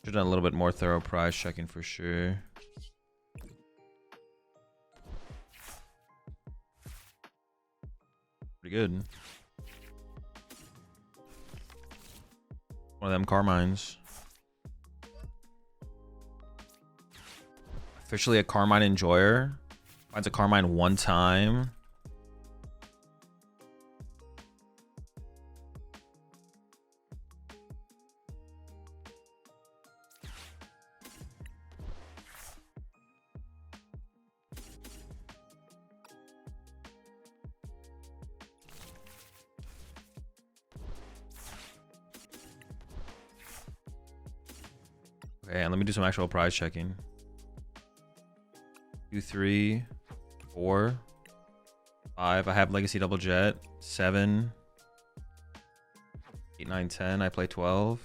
Should have done a little bit more thorough prize checking for sure. Pretty good. One of them Carmines. Officially a Carmine enjoyer. Finds a Carmine one time. Okay, and let me do some actual prize checking. 2, 3, 4, 5. I have Legacy Double Jet. 7, 8, 9, 10. I play 12.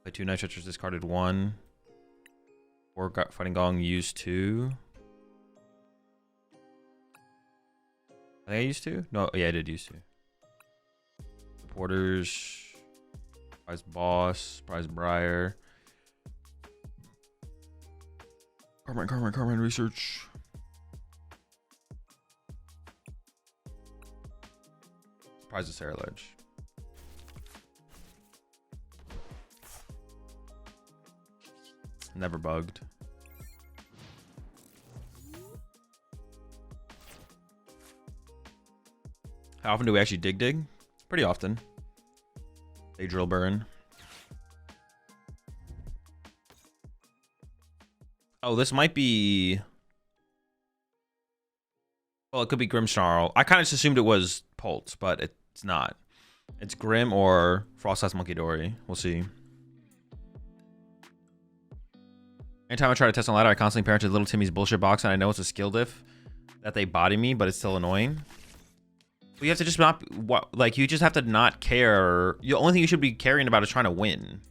Play 2 Night Stretchers, discarded 1. 4 Fighting Gong, used 2. I think I used 2? No, yeah, I did use 2. Supporters. Prize Boss. Prize Briar. Carmine Research. Prize of Ceruledge. Never bugged. How often do we actually dig? Pretty often. They drill burn. Oh, this might be... Well, it could be Grimmsnarl. I kind of just assumed it was Pulse, but it's not. It's Grim or Frostlass Monkey Dory. We'll see. Anytime I try to test on ladder, I constantly parent to Little Timmy's bullshit box, and I know it's a skill diff that they body me, but it's still annoying. But you have to just not... Like, you just have to not care. The only thing you should be caring about is trying to win.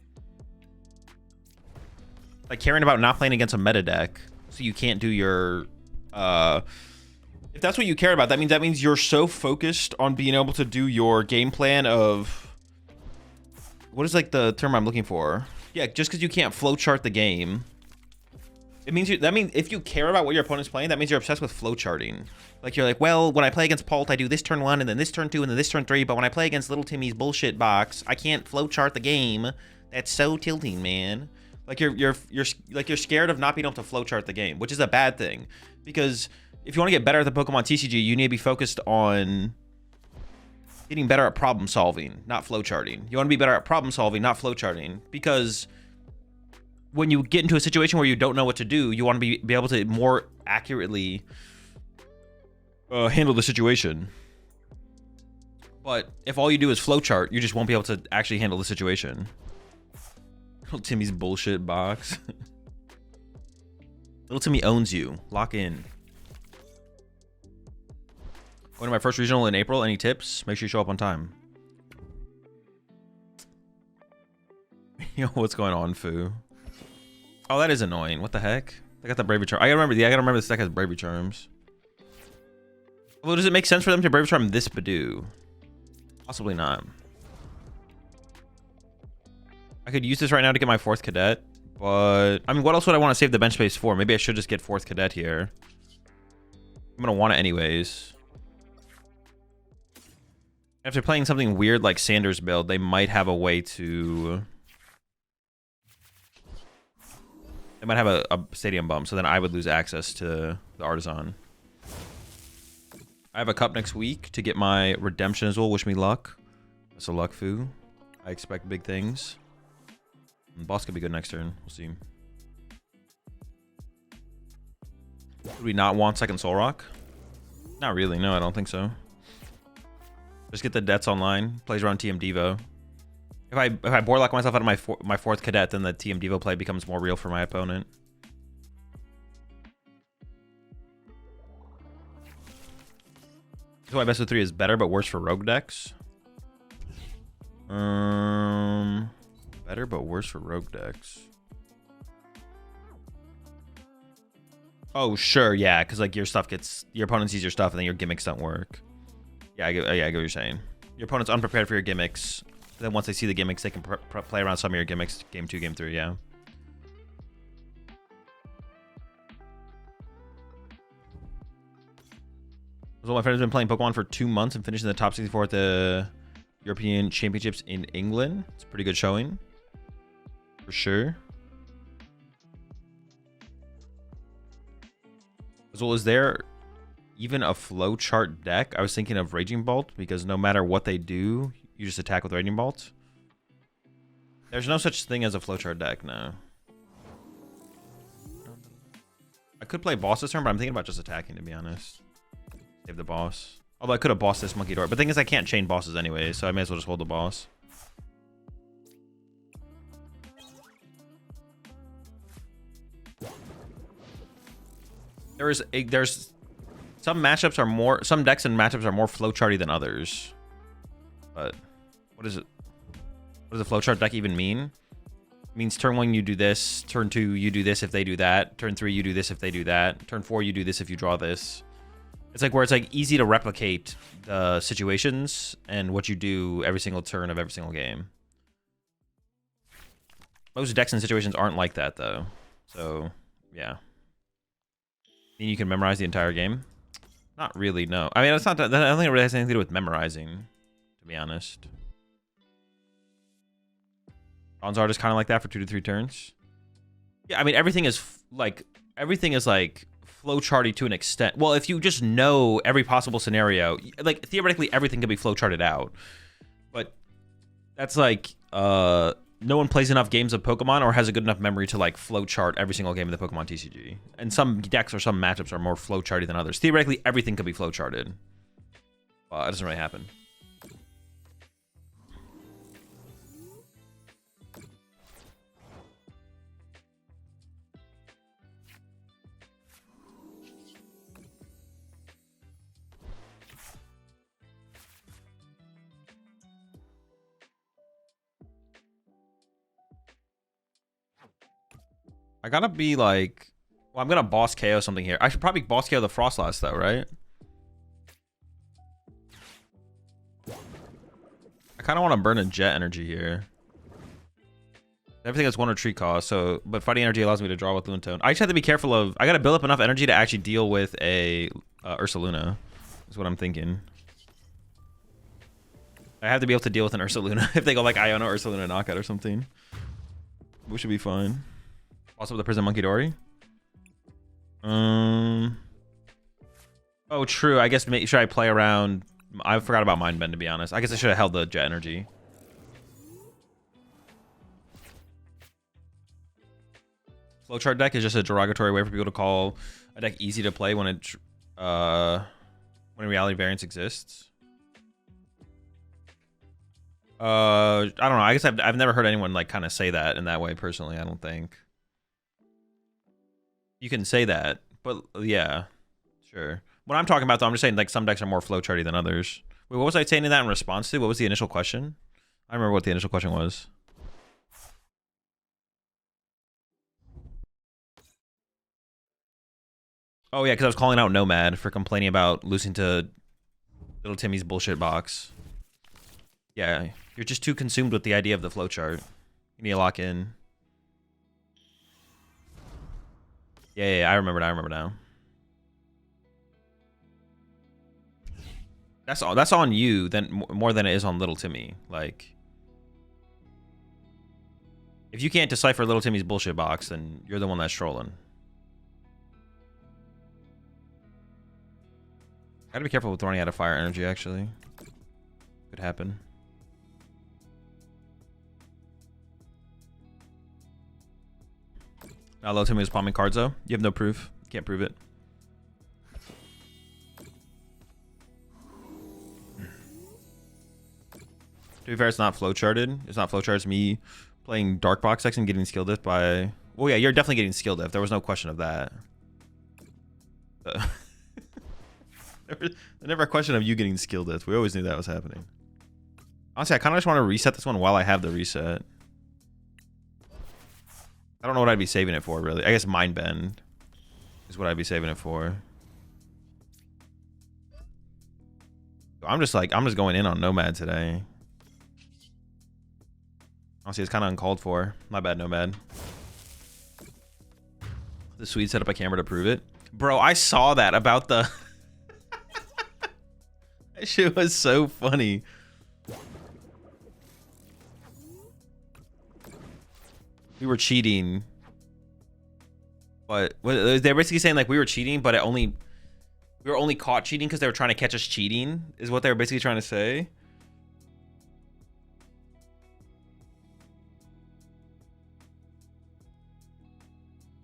Like, caring about not playing against a meta deck, so you can't do your... If that's what you care about, that means you're so focused on being able to do your game plan of... What is, like, the term I'm looking for? Yeah, just because you can't flowchart the game. It means that means if you care about what your opponent's playing, that means you're obsessed with flowcharting. Like, you're like, well, when I play against Pult, I do this turn 1, and then this turn 2, and then this turn 3, but when I play against Little Timmy's bullshit box, I can't flowchart the game. That's so tilting, man. Like, you're scared of not being able to flowchart the game, which is a bad thing. Because if you want to get better at the Pokemon TCG, you need to be focused on getting better at problem solving, not flowcharting. You want to be better at problem solving, not flowcharting. Because when you get into a situation where you don't know what to do, you want to be able to more accurately handle the situation. But if all you do is flowchart, you just won't be able to actually handle the situation. Little Timmy's bullshit box. Little Timmy owns you. Lock in. Going to my first regional in April. Any tips? Make sure you show up on time. Yo, what's going on, Foo? Oh, that is annoying. What the heck? I got the Bravery Charm. I gotta remember this deck has Bravery Charms. Well, does it make sense for them to Bravery Charm this Badoo? Possibly not. I could use this right now to get my 4th Cadet, but I mean, what else would I want to save the bench space for? Maybe I should just get 4th Cadet here. I'm gonna want it anyways. After playing something weird like Sanders build, they might have a way to... They might have a stadium bump, so then I would lose access to the Artisan. I have a cup next week to get my Redemption Azul. Wish me luck. That's a luck, Foo. I expect big things. And boss could be good next turn. We'll see. Would we not want second Soul Rock? Not really. No, I don't think so. Just get the debts online. Plays around TM Devo. If I Borlock myself out of my 4th Cadet, then the TM Devo play becomes more real for my opponent. So my best of 3 is better but worse for rogue decks. Better but worse for rogue decks. Oh sure, yeah, because like your opponent sees your stuff and then your gimmicks don't work. Yeah, I get what you're saying. Your opponent's unprepared for your gimmicks, Then once they see the gimmicks, they can play around some of your gimmicks. Game 2, game 3, yeah. So my friend has been playing Pokemon for 2 months and finishing the top 64 at the European Championships in England. It's a pretty good showing, for sure. Azul, is there even a flowchart deck? I was thinking of Raging Bolt, because no matter what they do, you just attack with Raging Bolt. There's no such thing as a flowchart deck, no. I could play boss this turn, but I'm thinking about just attacking, to be honest. Save the boss. Although I could have bossed this Monkey Door. But the thing is, I can't chain bosses anyway, so I may as well just hold the boss. There's some matchups are more, some decks and matchups are more flowcharty than others. But what is it? What does a flowchart deck even mean? It means turn 1 you do this, turn 2 you do this if they do that, turn 3 you do this if they do that, turn 4 you do this if you draw this. It's like where it's like easy to replicate the situations and what you do every single turn of every single game. Most decks and situations aren't like that though. So yeah. You can memorize the entire game? Not really, no. I mean, it's not that, I don't think it really has anything to do with memorizing, to be honest. Bronze Art is kind of like that for 2 to 3 turns. Yeah, I mean, everything is like flowcharty to an extent. Well, if you just know every possible scenario, like theoretically everything can be flowcharted out. But that's like no one plays enough games of Pokemon or has a good enough memory to like flowchart every single game of the Pokemon TCG. And some decks or some matchups are more flowcharty than others. Theoretically, everything could be flowcharted. Well, it doesn't really happen. I gotta be like, well, I'm gonna boss KO something here. I should probably boss KO the Frostlass though, right? I kind of want to burn a Jet Energy here. Everything has 1 retreat cost, so but fighting energy allows me to draw with Lunatone. I just have to be careful of. I gotta build up enough energy to actually deal with a Ursaluna. Is what I'm thinking. I have to be able to deal with an Ursaluna if they go like Iona Ursaluna knockout or something. We should be fine. Also with the Prison Monkey Dory. Oh, true. I guess should I play around? I forgot about Mind Bend, to be honest. I guess I should have held the Jet Energy. Flowchart deck is just a derogatory way for people to call a deck easy to play when it when reality variance exists. I don't know. I guess I've never heard anyone like kind of say that in that way personally. I don't think. You can say that, but yeah, sure. What I'm talking about, though, I'm just saying like some decks are more flowcharty than others. Wait, what was I saying in that in response to? What was the initial question? I remember what the initial question was. Oh yeah, because I was calling out Nomad for complaining about losing to Little Timmy's bullshit box. Yeah, you're just too consumed with the idea of the flowchart. You need to lock in. Yeah, I remember now. That's on you then more than it is on Little Timmy. Like, if you can't decipher Little Timmy's bullshit box, then you're the one that's trolling. Gotta be careful with running out of fire energy, actually. Could happen. Little Timmy was palming cards, though. You have no proof. Can't prove it. To be fair, it's not flowcharted. It's not flowcharted. It's me playing Dark Box decks and getting skill diff by... Well, yeah, you're definitely getting skill diff. There was no question of that. There's never a question of you getting skill diff. We always knew that was happening. Honestly, I kind of just want to reset this one while I have the reset. I don't know what I'd be saving it for, really. I guess Mind Bend is what I'd be saving it for. I'm just going in on Nomad today. Honestly, it's kind of uncalled for. My bad, Nomad. The Swede set up a camera to prove it. Bro, I saw that about the... That shit was so funny. We were cheating. But they're basically saying like we were cheating, but we were only caught cheating because they were trying to catch us cheating, is what they were basically trying to say.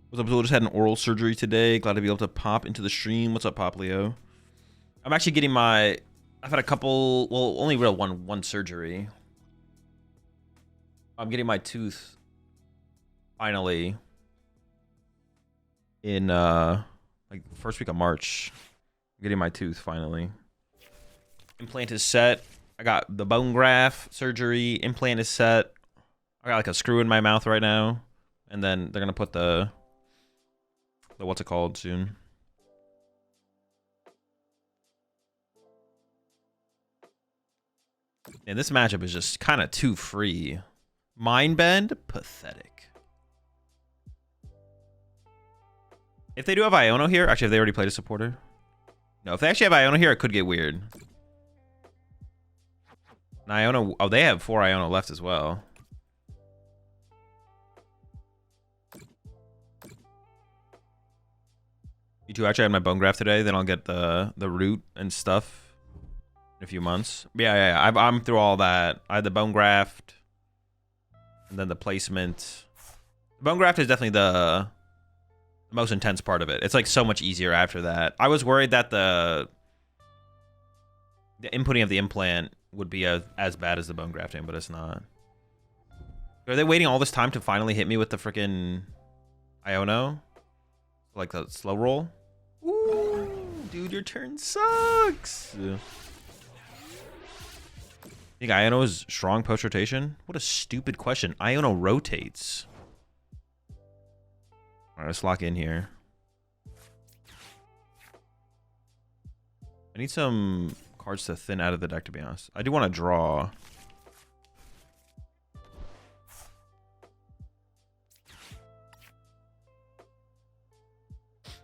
What's up, Azul? Just had an oral surgery today. Glad to be able to pop into the stream. What's up, Pop Leo? I'm actually getting my... I've had a couple... Well, only real one surgery. I'm getting my tooth finally in like first week of March. I'm getting my tooth finally. Implant is set. I got the bone graft surgery. Implant is set. I got like a screw in my mouth right now, and then they're gonna put the what's it called soon. And this matchup is just kind of too free. Mind bend, pathetic. If they do have Iono here, actually, if they already played a supporter. No, if they actually have Iono here, it could get weird. And Iono, oh, they have 4 Iono left as well. You two actually had my bone graft today, then I'll get the root and stuff in a few months. Yeah. I'm through all that. I had the bone graft, and then the placement. The bone graft is definitely the most intense part of it. It's like so much easier after that. I was worried that the inputting of the implant would be as bad as the bone grafting, but it's not. Are they waiting all this time to finally hit me with the freaking Iono? Like the slow roll? Ooh, dude, your turn sucks. Yeah. Think Iono is strong post rotation? What a stupid question. Iono rotates. All right, let's lock in here. I need some cards to thin out of the deck, to be honest. I do want to draw.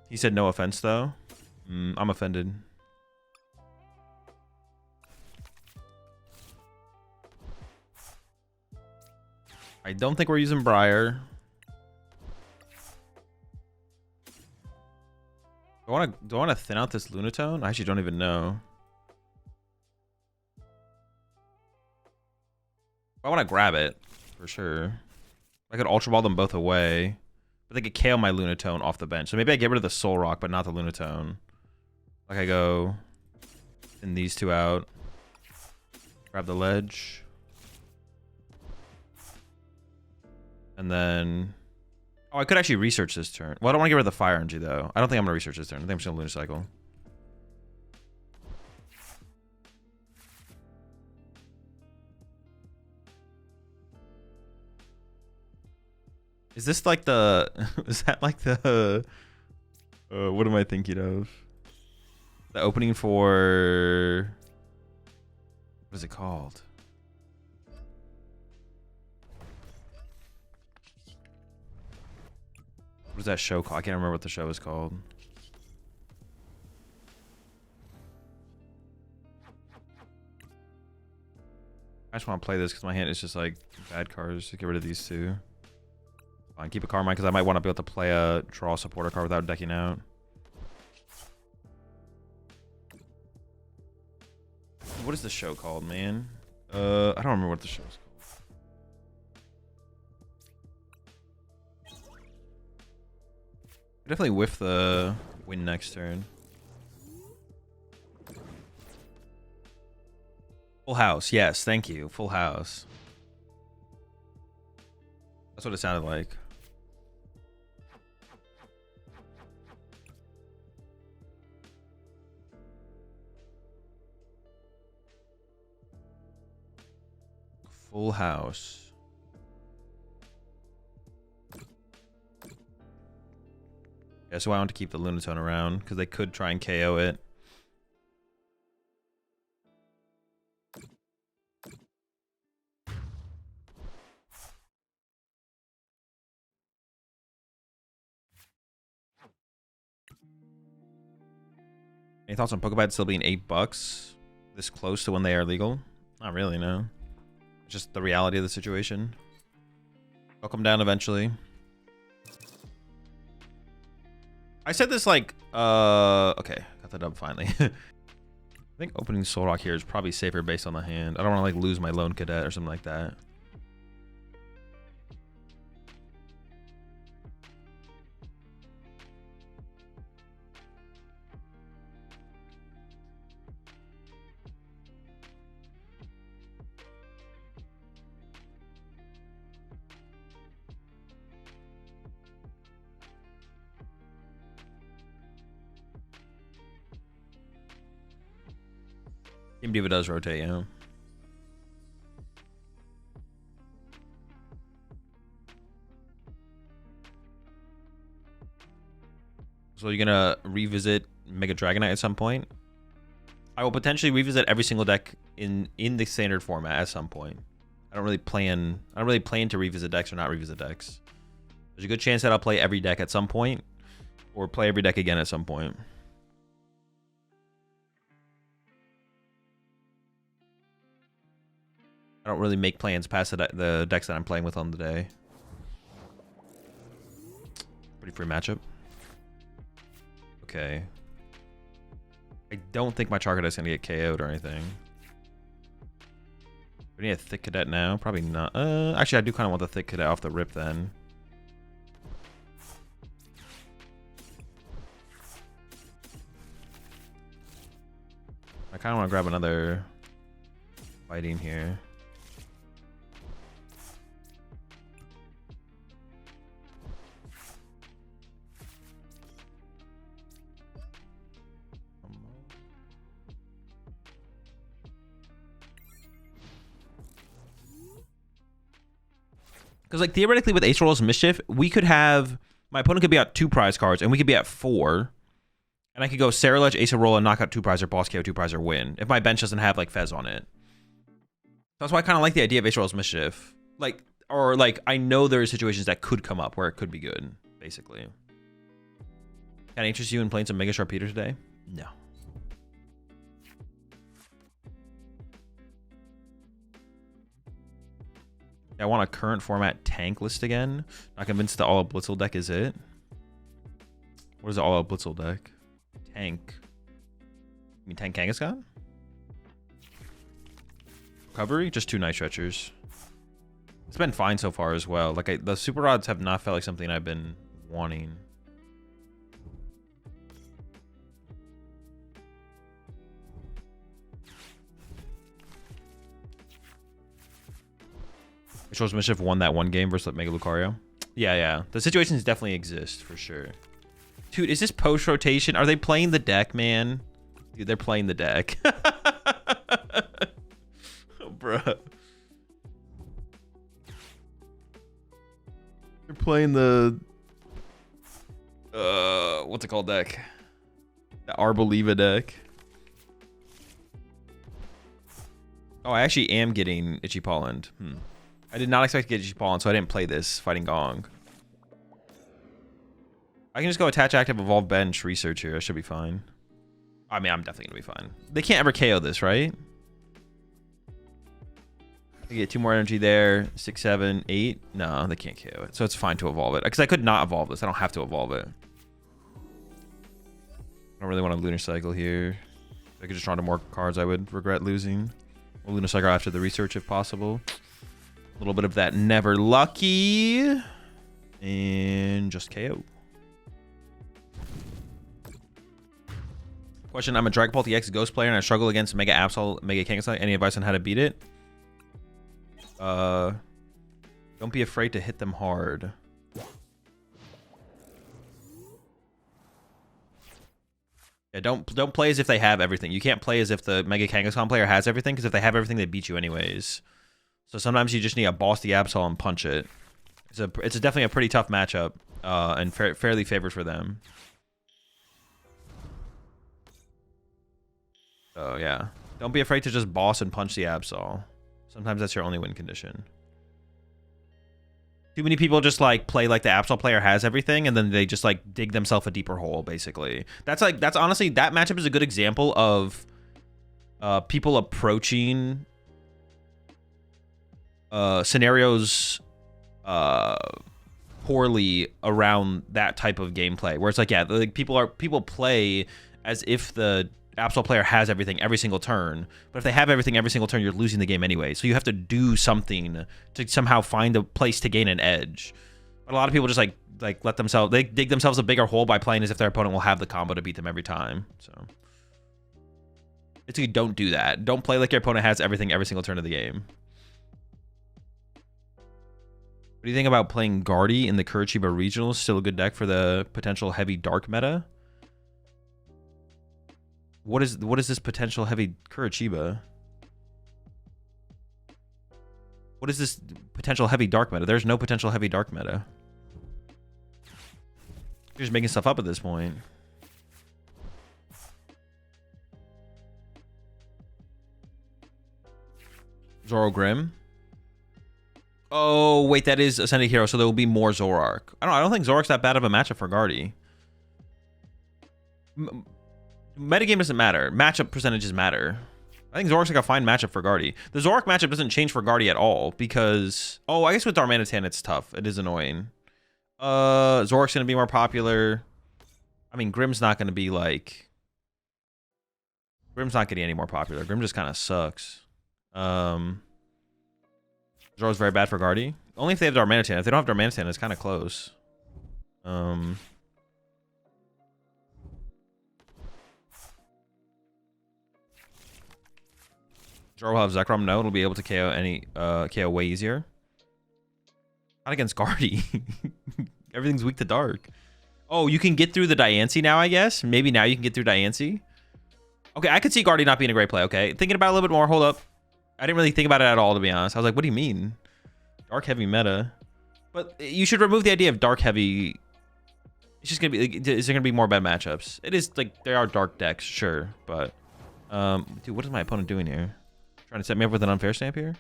He said no offense, though. I'm offended. I don't think we're using Briar. Do I want to thin out this Lunatone? I actually don't even know. I want to grab it for sure. I could Ultra Ball them both away, but they could KO my Lunatone off the bench. So maybe I get rid of the Soul Rock, but not the Lunatone. Like I go thin these two out, grab the ledge, and then. Oh, I could actually research this turn. Well, I don't want to get rid of the Fire Energy, though. I don't think I'm going to research this turn. I think I'm just going to Lunacycle. Is this like the... Is that like the... what am I thinking of? The opening for... What is it called? What is that show called? I can't remember what the show is called. I just want to play this because my hand is just like bad cards. Get rid of these two. Fine, keep a Carmine because I might want to be able to play a draw supporter card without decking out. What is the show called, man? I don't remember what the show is called. Definitely whiff the win next turn. Full house, yes, thank you. Full house. That's what it sounded like. Full house. Yeah, so I want to keep the Lunatone around because they could try and KO it. Any thoughts on Pokepad still being $8 this close to when they are legal? Not really, no. Just the reality of the situation. They'll come down eventually. I said this like, okay, got the dub finally. I think opening Soul Rock here is probably safer based on the hand. I don't want to like lose my Lone Cadet or something like that. Game Diva does rotate, yeah. So you're gonna revisit Mega Dragonite at some point? I will potentially revisit every single deck in the standard format at some point. I don't really plan to revisit decks or not revisit decks. There's a good chance that I'll play every deck at some point, or play every deck again at some point. I don't really make plans past the decks that I'm playing with on the day. Pretty free matchup. Okay. I don't think my Charcadet's gonna get KO'd or anything. We need a Thick Cadet now? Probably not. Actually, I do kind of want the Thick Cadet off the rip then. I kind of want to grab another fighting here. Because, like, theoretically with Ace Roll's Mischief, we could have... My opponent could be at 2 prize cards, and we could be at 4. And I could go Ceruledge, Ace Roll, and knock out 2 prize or boss KO 2 prize or win. If my bench doesn't have, like, Fez on it. That's why I kind of like the idea of Ace Roll's Mischief. Like, or, like, I know there are situations that could come up where it could be good, basically. Can I interest you in playing some Mega Sharpedo today? No. I want a current format tank list again. Not convinced the all-out Blitzel deck is it. What is the all-out Blitzel deck? Tank. You mean Tank Kangaskhan? Recovery? Just 2 Night Stretchers. It's been fine so far as well. Like, the Super Rods have not felt like something I've been wanting. Shows Mischief won that one game versus Mega Lucario. Yeah. The situations definitely exist for sure. Dude, is this post rotation? Are they playing the deck, man? Dude, they're playing the deck. Oh, bruh. They're playing the... what's it called deck? The Arboliva deck. Oh, I actually am getting Itchy Pollen. I did not expect to get Itchy Pollen, so I didn't play this Fighting Gong. I can just go attach active, evolve, bench, research here. I should be fine. I mean, I'm definitely going to be fine. They can't ever KO this, right? I get 2 more energy there. 6, 7, 8. No, they can't KO it. So it's fine to evolve it. Because I could not evolve this. I don't have to evolve it. I don't really want a Lunar Cycle here. If I could just draw to more cards, I would regret losing. We'll Lunar Cycle after the research if possible. A little bit of that Never Lucky. And just KO. Question, I'm a Dragon Ball TX Ghost player and I struggle against Mega Absol, Mega Kangaskhan. Any advice on how to beat it? Don't be afraid to hit them hard. Yeah, don't play as if they have everything. You can't play as if the Mega Kangaskhan player has everything, because if they have everything, they beat you anyways. So sometimes you just need to boss the Absol and punch it. It's definitely a pretty tough matchup, and fairly favored for them. So yeah, don't be afraid to just boss and punch the Absol. Sometimes that's your only win condition. Too many people just like play like the Absol player has everything, and then they just like dig themselves a deeper hole. Basically, that's honestly, that matchup is a good example of people approaching scenarios poorly around that type of gameplay, where it's like, yeah, like people play as if the Absol player has everything every single turn, but if they have everything every single turn, you're losing the game anyway. So you have to do something to somehow find a place to gain an edge. But a lot of people just like let themselves, they dig themselves a bigger hole by playing as if their opponent will have the combo to beat them every time. So it's like, don't do that. Don't play like your opponent has everything every single turn of the game. What do you think about playing Guardy in the Curitiba Regionals? Still a good deck for the potential heavy dark meta. What is this potential heavy Curitiba? What is this potential heavy dark meta? There's no potential heavy dark meta. You're just making stuff up at this point. Zoro Grim. Oh, wait, that is Ascended Hero, so there will be more Zoroark. I don't think Zoroark's that bad of a matchup for Guardy. Metagame doesn't matter. Matchup percentages matter. I think Zoroark's like a fine matchup for Guardy. The Zoroark matchup doesn't change for Guardy at all because... Oh, I guess with Darmanitan it's tough. It is annoying. Zoroark's going to be more popular. I mean, Grim's not going to be like... Grim's not getting any more popular. Grim just kind of sucks. Zoroark's very bad for Guardy. Only if they have Darmanitan. If they don't have Darmanitan, it's kind of close. Zoro will have Zekrom. No, it'll be able to KO any KO way easier. Not against Guardy. Everything's weak to dark. Oh, you can get through the Diancie now, I guess. Maybe now you can get through Diancie. Okay, I could see Guardy not being a great play. Okay, thinking about it a little bit more. Hold up. I didn't really think about it at all, to be honest. I was like, what do you mean? Dark heavy meta. But you should remove the idea of dark heavy. It's just gonna be, is there gonna be more bad matchups? It is like, there are dark decks, sure, but dude, what is my opponent doing here? Trying to set me up with an unfair stamp here?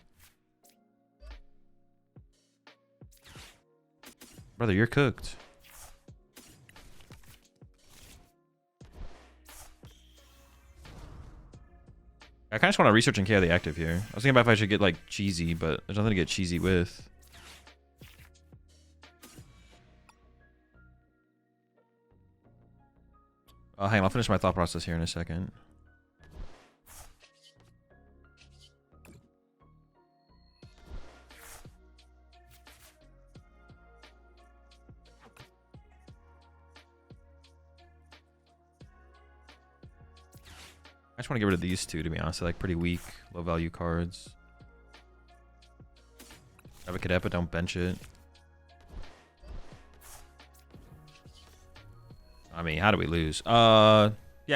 Brother, you're cooked. I kind of just want to research and KO the active here. I was thinking about if I should get like cheesy, but there's nothing to get cheesy with. Hang on, I'll finish my thought process here in a second. I just want to get rid of these two, to be honest. They're like pretty weak, low value cards. Have a Cadet, but don't bench it. I mean, how do we lose? Yeah,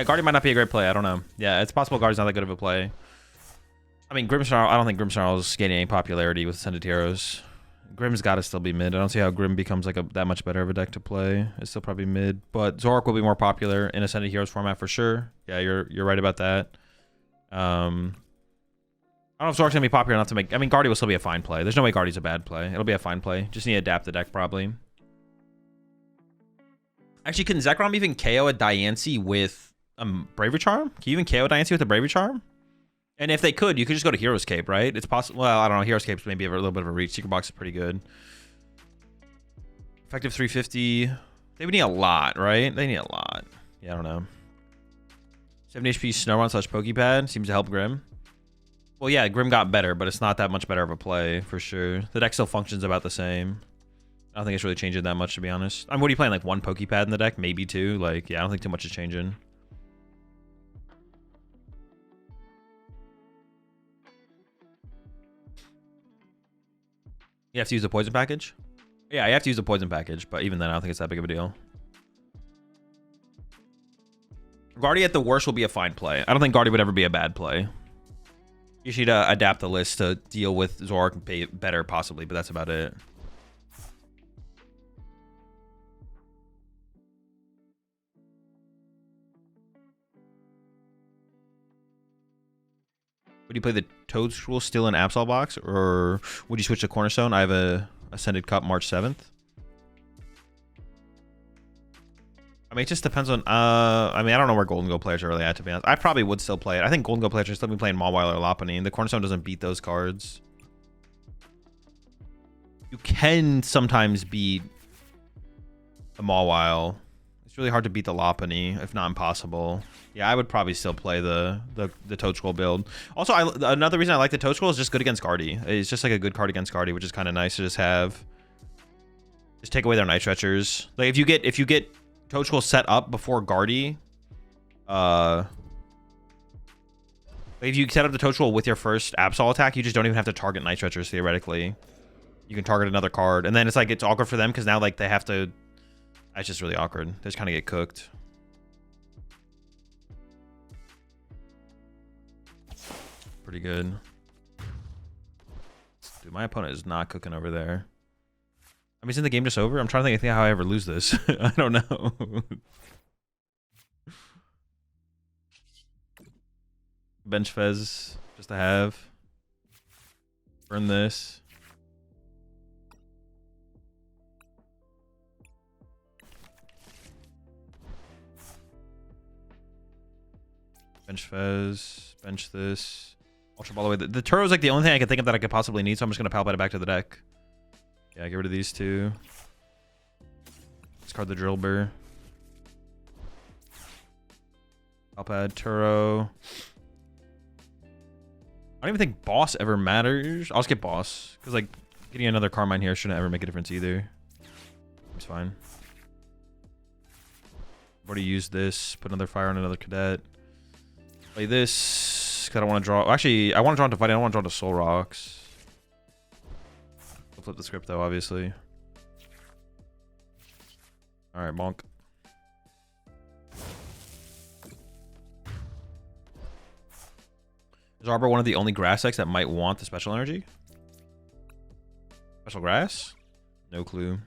Guardian might not be a great play. I don't know. Yeah, it's possible Guardian's not that good of a play. I mean, Grimmsnarl, I don't think Grimmsnarl's gaining any popularity with Ascended Heroes. Grim's got to still be mid. I don't see how Grim becomes like that much better of a deck to play. It's still probably mid, but Zoroark will be more popular in Ascended Heroes format for sure. Yeah, you're right about that. I don't know if Zoroark's gonna be popular enough to make. I mean, Guardy will still be a fine play. There's no way Guardy's a bad play. It'll be a fine play. Just need to adapt the deck probably. Actually, can Zekrom even KO a Diancie with Bravery Charm? Can you even KO a Diancie with a Bravery Charm? And if they could, you could just go to Hero's Cape, right? It's possible. Well, I don't know. Hero's Cape's maybe a little bit of a reach. Secret Box is pretty good. Effective 350. They would need a lot, right? They need a lot. Yeah, I don't know. 70 HP Snowrun / Pokepad seems to help Grim. Well, yeah, Grim got better, but it's not that much better of a play for sure. The deck still functions about the same. I don't think it's really changing that much, to be honest. I mean, what are you playing? Like one Pokepad in the deck? Maybe two? Like, yeah, I don't think too much is changing. You have to use the poison package? Yeah, you have to use the poison package, but even then, I don't think it's that big of a deal. Guardy at the worst will be a fine play. I don't think Guardy would ever be a bad play. You should adapt the list to deal with Zoroark and pay better, possibly, but that's about it. Would you play the Toadstool still in Absol box, or would you switch to Cornerstone? I have a Ascended Cup March 7th. I mean, it just depends on, I mean, I don't know where Golden Go players are really at, to be honest. I probably would still play it. I think Golden Go players should still be playing Mawile or Lopunny. The Cornerstone doesn't beat those cards. You can sometimes beat the Mawile. It's really hard to beat the Lopunny, if not impossible. Yeah, I would probably still play the Toad Scroll build. Also, another reason I like the Toad Scroll is just good against Guardy. It's just like a good card against Guardy, which is kind of nice to just have. Just take away their Night Stretchers. Like if you get Toad Scroll set up before Guardy, if you set up the Toad Scroll with your first Absol attack, you just don't even have to target Night Stretchers theoretically. You can target another card, and then it's like it's awkward for them because now like they have to. It's just really awkward. They just kind of get cooked. Pretty good. Dude, my opponent is not cooking over there. I mean, isn't the game just over? I'm trying to think how I ever lose this. I don't know. Bench Fez, just to have. Burn this. Bench Fez, bench this. Ultra Ball away. The Turo is like the only thing I can think of that I could possibly need, so I'm just going to palpate it back to the deck. Yeah, get rid of these two. Discard the Drill Burr. Palpad, Turo. I don't even think Boss ever matters. I'll skip Boss, because like getting another Carmine here shouldn't ever make a difference either. It's fine. I've already used this. Put another fire on another cadet. Play this, because I don't want to draw. Actually, I want to draw into Fighting. I don't want to draw into Soul Rocks. I'll flip the script, though, obviously. Alright, bonk. Is Arbor one of the only grass decks that might want the special energy? Special grass? No clue.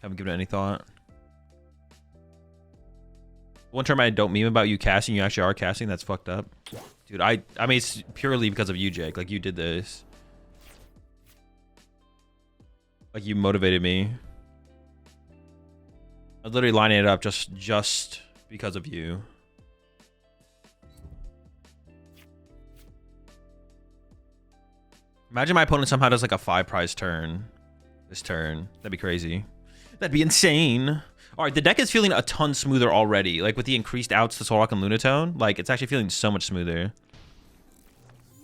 Haven't given it any thought. One term I don't meme about you casting, you actually are casting. That's fucked up. Dude, I mean, it's purely because of you, Jake. Like, you did this. Like, you motivated me. I was literally lining it up just because of you. Imagine my opponent somehow does like a 5-prize turn. This turn. That'd be crazy. That'd be insane. All right, the deck is feeling a ton smoother already. Like with the increased outs to Solrock and Lunatone, like it's actually feeling so much smoother.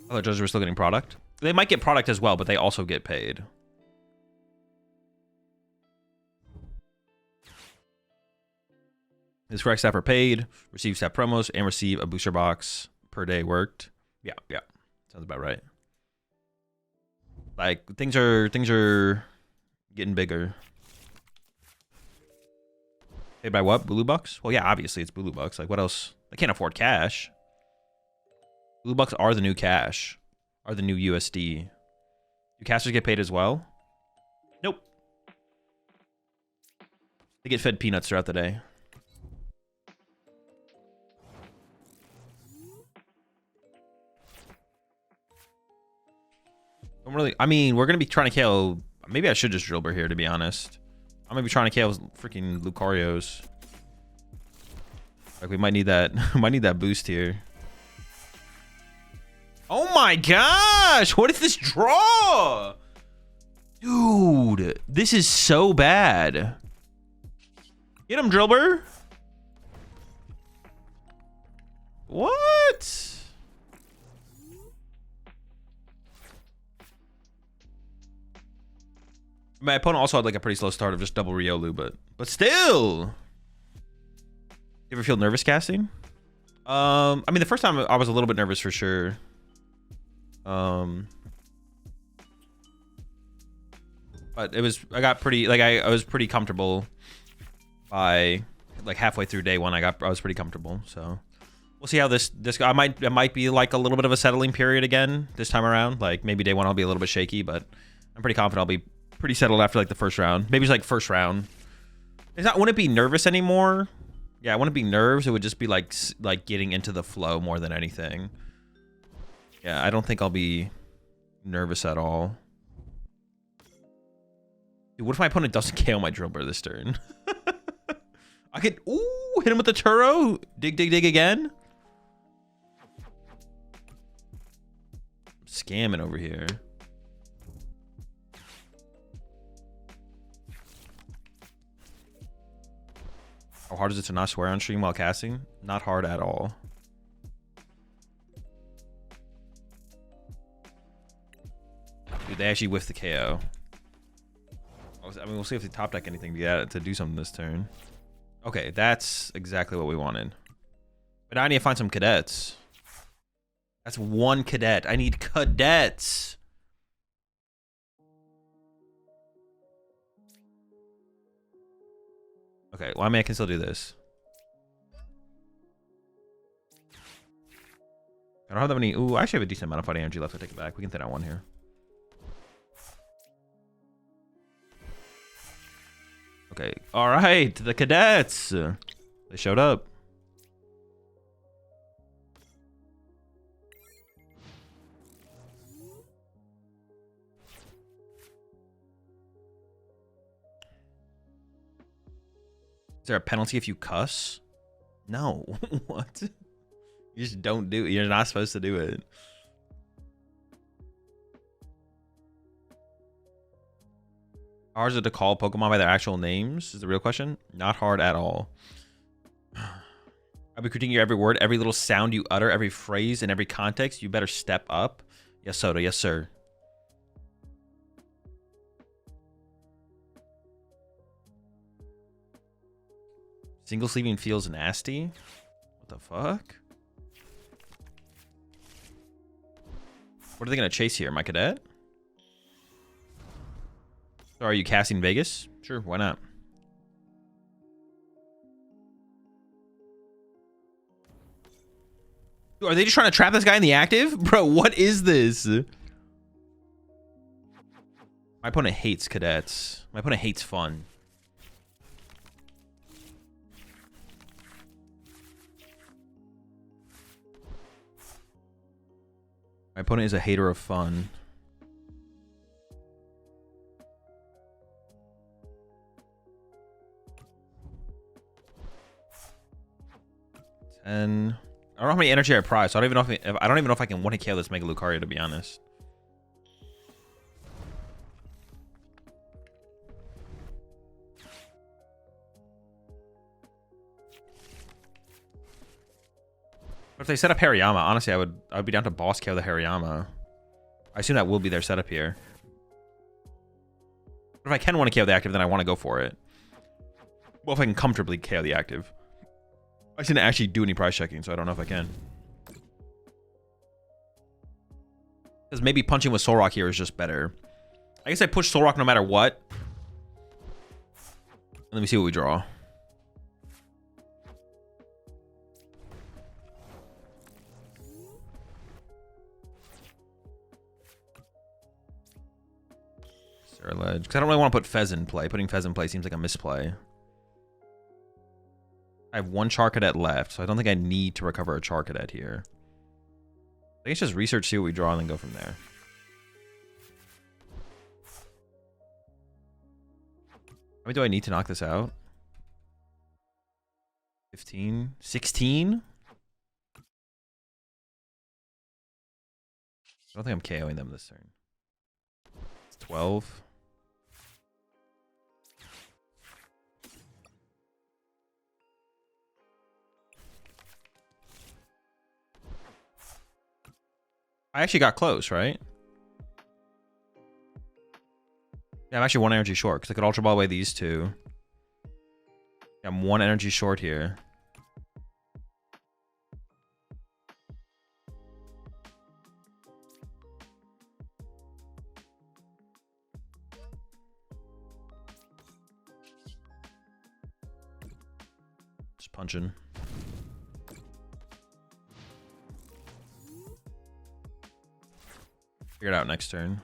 I thought judges were still getting product. They might get product as well, but they also get paid. This correct staff are paid, receive staff promos, and receive a booster box per day worked. Yeah. Sounds about right. Like things are getting bigger. Paid by what? Bulu Bucks? Well, yeah, obviously it's Bulu Bucks. Like what else? I can't afford cash. Bulu Bucks are the new cash. Are the new USD. Do casters get paid as well? Nope. They get fed peanuts throughout the day. I mean, we're gonna be trying to KO. Maybe I should just Drillbur here, to be honest. I'm gonna be trying to KO freaking Lucarios. Like we might need that. Might need that boost here. Oh my gosh! What is this draw, dude? This is so bad. Get him, Drillbur. What? My opponent also had like a pretty slow start of just double Riolu, but still. You ever feel nervous casting? I mean, the first time I was a little bit nervous for sure. But it was, I got pretty, like I was pretty comfortable by like halfway through day one. I was pretty comfortable. So we'll see how this it might be like a little bit of a settling period again this time around. Like maybe day one I'll be a little bit shaky, but I'm pretty confident I'll be pretty settled after like the first round. Maybe it's like first round. It's not, wouldn't it be nervous anymore? Yeah, I wouldn't be nerves. It would just be like getting into the flow more than anything. Yeah, I don't think I'll be nervous at all. Dude, what if my opponent doesn't KO my drill burr this turn? I could, ooh, hit him with the Turo. Dig, dig, dig again. I'm scamming over here. How hard is it to not swear on stream while casting? Not hard at all. Dude, they actually whiffed the KO. I mean, we'll see if they top deck anything to do something this turn. Okay, that's exactly what we wanted. But now I need to find some cadets. That's one cadet. I need cadets. Okay, well, I mean, I can still do this. I don't have that many. Ooh, I actually have a decent amount of fighting energy left to take it back. We can thin out one here. Okay, all right, the cadets. They showed up. Is there a penalty if you cuss? No. What? You just don't do it. You're not supposed to do it. How hard is it to call Pokemon by their actual names? Is the real question. Not hard at all. I'll be critiquing your every word, every little sound you utter, every phrase, in every context. You better step up. Yes, Soda. Yes, sir. Single sleeving feels nasty. What the fuck? What are they gonna chase here? My cadet? So are you casting Vegas? Sure, why not? Are they just trying to trap this guy in the active? Bro, what is this? My opponent hates cadets. My opponent hates fun. My opponent is a hater of fun. And I don't know how many energy I prize, so I don't even know if I can one-hit KO this Mega Lucario, to be honest. But if they set up Hariyama, honestly, I'd be down to boss KO the Hariyama. I assume that will be their setup here. But if I can want to KO the active, then I want to go for it. Well, if I can comfortably KO the active. I didn't actually do any price checking, so I don't know if I can. Because maybe punching with Soul Rock here is just better. I guess I push Soul Rock no matter what. Let me see what we draw. Ceruledge. Because I don't really want to put Fez in play. Putting Fez in play seems like a misplay. I have one Char Cadet left, so I don't think I need to recover a Char Cadet here. I think it's just research, see what we draw, and then go from there. How many do I need to knock this out? 15? 16? I don't think I'm KOing them this turn. It's 12. I actually got close, right? Yeah, I'm actually one energy short because I could Ultra Ball away these two. Yeah, I'm one energy short here. Just punching. Figure it out next turn.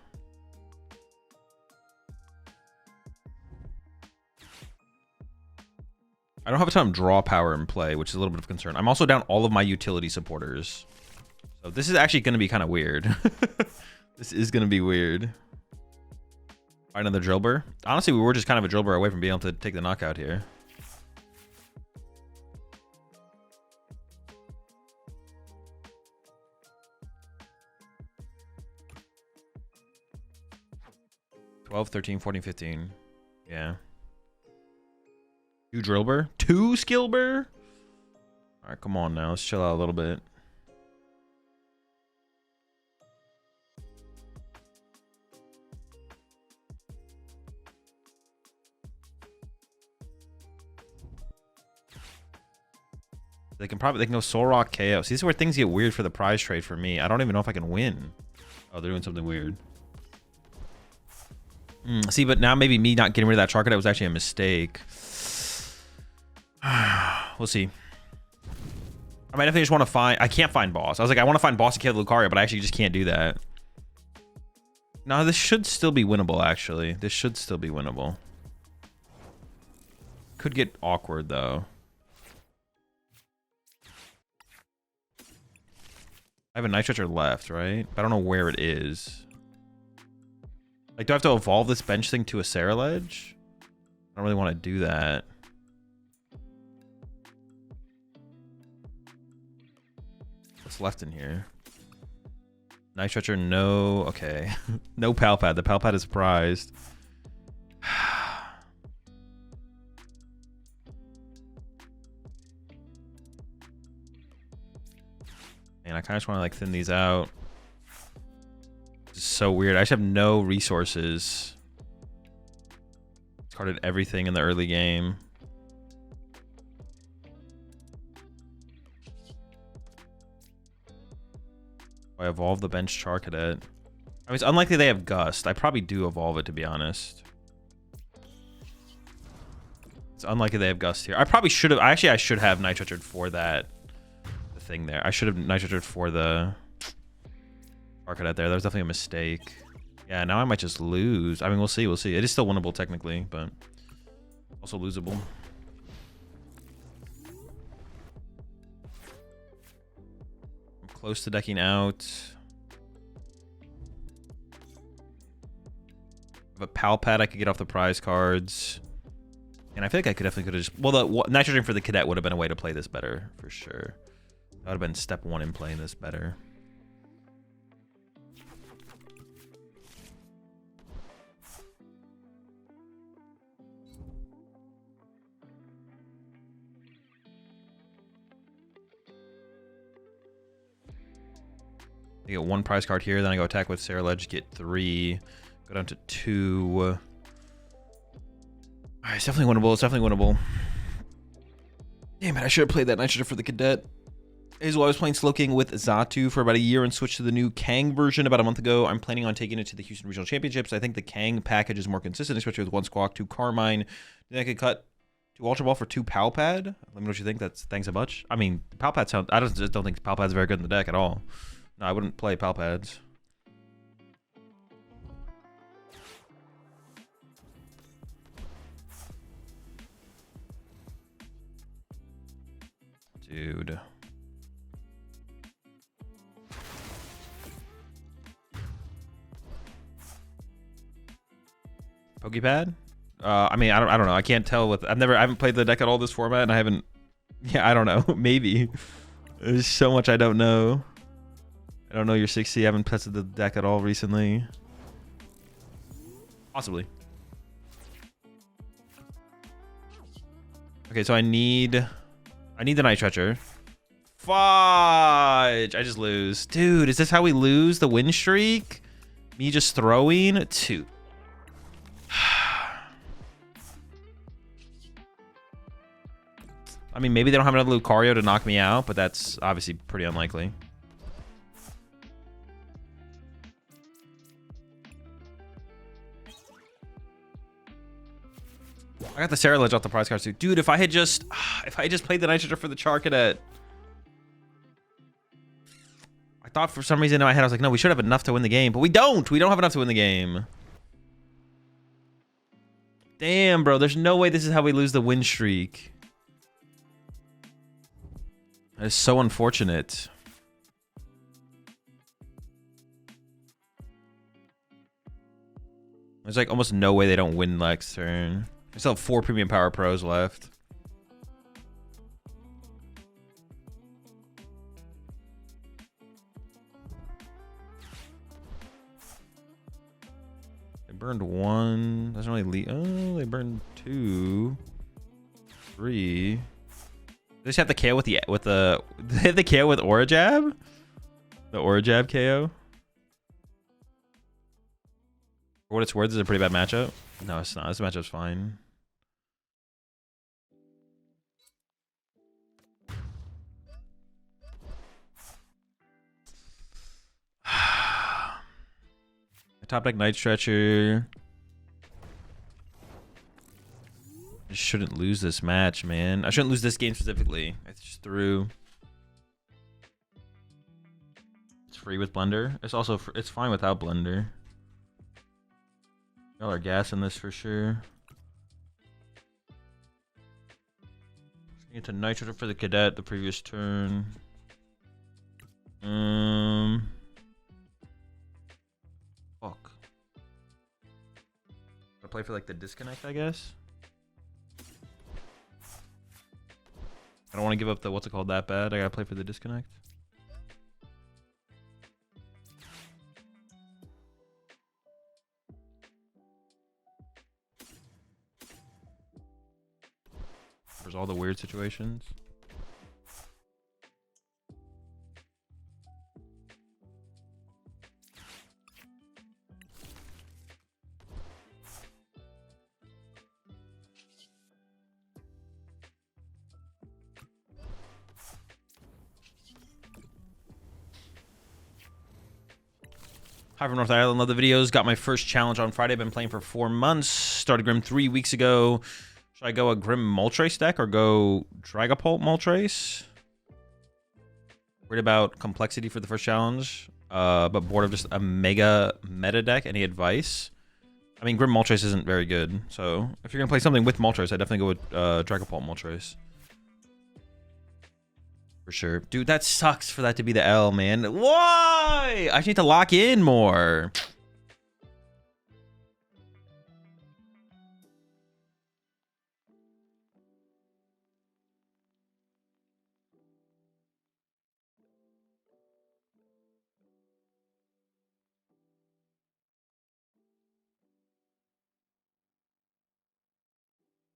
I don't have a ton of draw power in play, which is a little bit of a concern. I'm also down all of my utility supporters. So this is actually going to be kind of weird. This is going to be weird. Find another drillbur. Honestly, we were just kind of a drillbur away from being able to take the knockout here. $12, $13, $14, $15. Yeah. 2 drillbur? 2 skillbur? All right, come on now. Let's chill out a little bit. They can go Soul Rock KO. See, this is where things get weird for the prize trade for me. I don't even know if I can win. Oh, they're doing something weird. See, but now maybe me not getting rid of that Charcadet was actually a mistake. We'll see. I definitely just want to find... I can't find boss. I was like, I want to find boss and kill Lucario, but I actually just can't do that. No, this should still be winnable, actually. This should still be winnable. Could get awkward, though. I have a Night Stretcher left, right? But I don't know where it is. Like, do I have to evolve this bench thing to a Ceruledge? I don't really want to do that. What's left in here? Night Stretcher, no. Okay. No Palpad. The Palpad is prized. And I kind of just want to like thin these out. It's so weird. I just have no resources. Discarded everything in the early game. I evolve the bench Charcadet. I mean, it's unlikely they have Gust. I probably do evolve it, to be honest. It's unlikely they have Gust here. I probably should have. Actually, I should have Night Stretchered for that. Thing there. I should have Night Stretchered for the Charcadet there. That was definitely a mistake. Yeah, now I might just lose. I mean, we'll see. We'll see. It is still winnable technically, but also losable. I'm close to decking out. I have a Palpad I could get off the prize cards. And I feel like I could have just... Well, the Night Stretchering for the Cadet would have been a way to play this better, for sure. That would have been step 1 in playing this better. I get 1 prize card here, then I go attack with Ceruledge, get 3, go down to 2. All right, it's definitely winnable. It's definitely winnable. Damn it, I should have played that Night Stretcher for the Cadet. Azul, I was playing Slowking with Xatu for about a year and switched to the new Kang version about a month ago. I'm planning on taking it to the Houston Regional Championships. I think the Kang package is more consistent, especially with 1 Squawk, 2 Carmine. Then I could cut 2 Ultra Ball for 2 Palpad. Let me know what you think. Thanks a bunch. I mean, Palpad sounds... I just don't think Palpad's very good in the deck at all. No, I wouldn't play Palpads. Dude. Pokepad? I mean, I don't know. I can't tell with... I haven't played the deck at all this format, and I haven't... Yeah, I don't know. Maybe. There's so much I don't know. I don't know your 60. I haven't tested the deck at all recently. Possibly. Okay, so I need the Night Stretcher. Fudge! I just lose. Dude, is this how we lose the win streak? Me just throwing 2. I mean, maybe they don't have another Lucario to knock me out, but that's obviously pretty unlikely. I got the Ceruledge off the prize cards too. Dude, if I had just played the Night Stretcher for the Charcadet. I thought for some reason in my head, I was like, no, we should have enough to win the game, but we don't. We don't have enough to win the game. Damn, bro. There's no way this is how we lose the win streak. That is so unfortunate. There's like almost no way they don't win next turn. We still have 4 premium power pros left. They burned 1. Doesn't really leave. Oh, they burned 2, 3. They just have the KO with the they have the KO with Aura Jab? The Aura Jab KO? For what it's worth, is a pretty bad matchup. No, it's not. This matchup's fine. Top deck Night Stretcher. I shouldn't lose this match, man. I shouldn't lose this game specifically. I just threw. It's free with Blender. It's also it's fine without Blender. Y'all are gassing this for sure. Get to Night Stretcher for the Cadet the previous turn. Fuck. Gotta play for like the disconnect, I guess. I don't want to give up the what's it called that bad. I gotta play for the disconnect. There's all the weird situations. Hi from North Ireland, love the videos. Got my first challenge on Friday. Been playing for 4 months. Started Grim 3 weeks ago. Should I go a Grim Moltres deck or go Dragapult Moltres? Worried about complexity for the first challenge, but bored of just a mega meta deck. Any advice? I mean, Grim Moltres isn't very good, so if you're gonna play something with Moltres, I definitely go with Dragapult Moltres. For sure. Dude, that sucks for that to be the L, man. Why? I just need to lock in more.